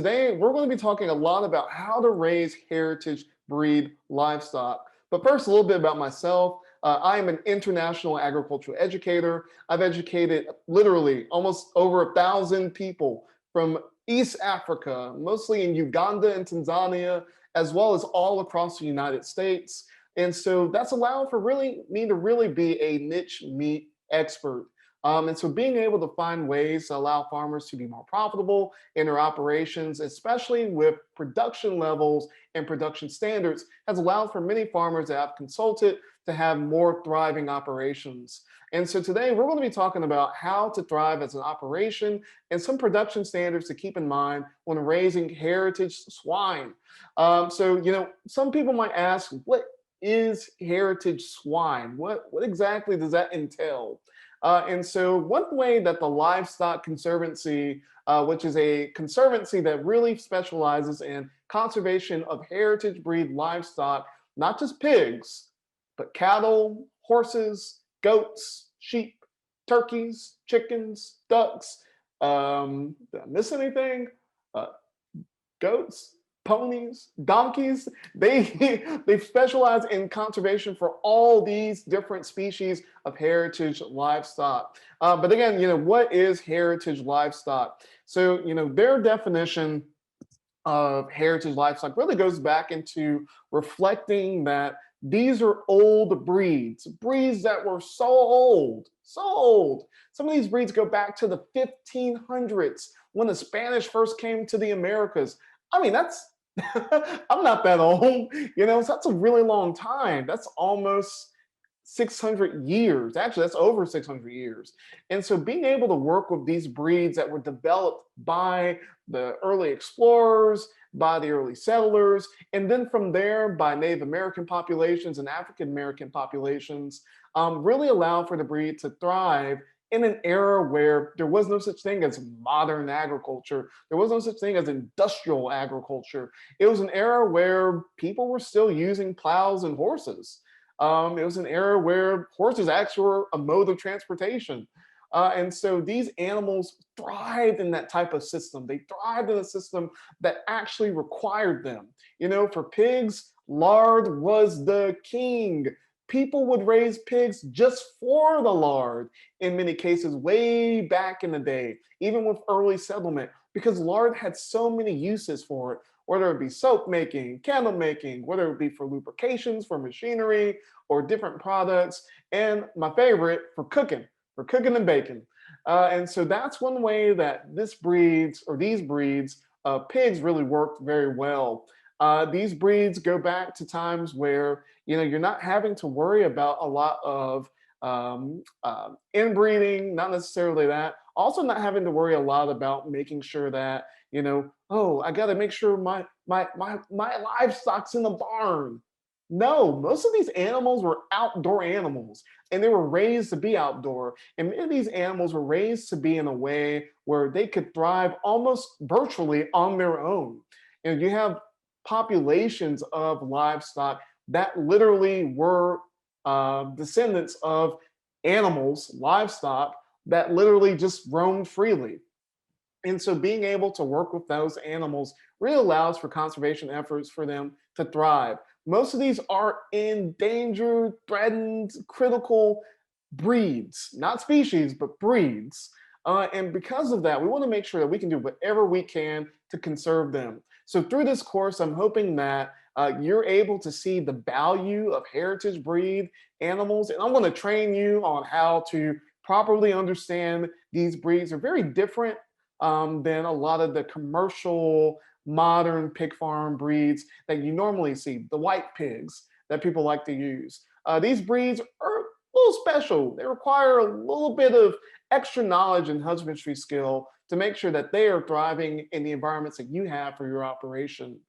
Today, we're going to be talking a lot about how to raise heritage breed livestock. But first, a little bit about myself. I am an international agricultural educator. I've educated literally almost over 1,000 people from East Africa, mostly in Uganda and Tanzania, as well as all across the United States. And so that's allowed for me to really be a niche meat expert. And so being able to find ways to allow farmers to be more profitable in their operations, especially with production levels and production standards, has allowed for many farmers that I've consulted to have more thriving operations. And so today we're going to be talking about how to thrive as an operation and some production standards to keep in mind when raising heritage swine. Some people might ask, what is heritage swine? What exactly does that entail? And so one way that the Livestock Conservancy, which is a conservancy that really specializes in conservation of heritage breed livestock, not just pigs, but cattle, horses, goats, sheep, turkeys, chickens, ducks. Did I miss anything? Uh, Goats, ponies, donkeys. They they specialize in conservation for all these different species of heritage livestock. But again, what is heritage livestock? So, their definition of heritage livestock really goes back into reflecting that these are old breeds that were so old. Some of these breeds go back to the 1500s when the Spanish first came to the Americas. I mean, that's I'm not that old, so that's a really long time. That's almost 600 years. Actually, that's over 600 years. And so being able to work with these breeds that were developed by the early explorers, by the early settlers, and then from there by Native American populations and African American populations, really allowed for the breed to thrive in an era where there was no such thing as modern agriculture. There was no such thing as industrial agriculture. It was an era where people were still using plows and horses. It was an era where horses actually were a mode of transportation. And so these animals thrived in that type of system. They thrived in a system that actually required them. For pigs, lard was the king. People would raise pigs just for the lard in many cases, way back in the day, even with early settlement, because lard had so many uses for it, whether it be soap making, candle making, whether it be for lubrications, for machinery, or different products, and my favorite, for cooking and baking. And so that's one way that these breeds of pigs really worked very well. These breeds go back to times where you're not having to worry about a lot of inbreeding, not necessarily that. Also, not having to worry a lot about making sure that oh, I got to make sure my livestock's in the barn. No, most of these animals were outdoor animals and they were raised to be outdoor. And many of these animals were raised to be in a way where they could thrive almost virtually on their own. And you have populations of livestock that literally were descendants of animals, livestock, that literally just roamed freely. And so being able to work with those animals really allows for conservation efforts for them to thrive. Most of these are endangered, threatened, critical breeds, not species, but breeds. And because of that, we want to make sure that we can do whatever we can to conserve them. So through this course, I'm hoping that you're able to see the value of heritage breed animals. And I'm going to train you on how to properly understand these breeds. Are very different than a lot of the commercial modern pig farm breeds that you normally see, the white pigs that people like to use. These breeds are a little special. They require a little bit of extra knowledge and husbandry skill to make sure that they are thriving in the environments that you have for your operation.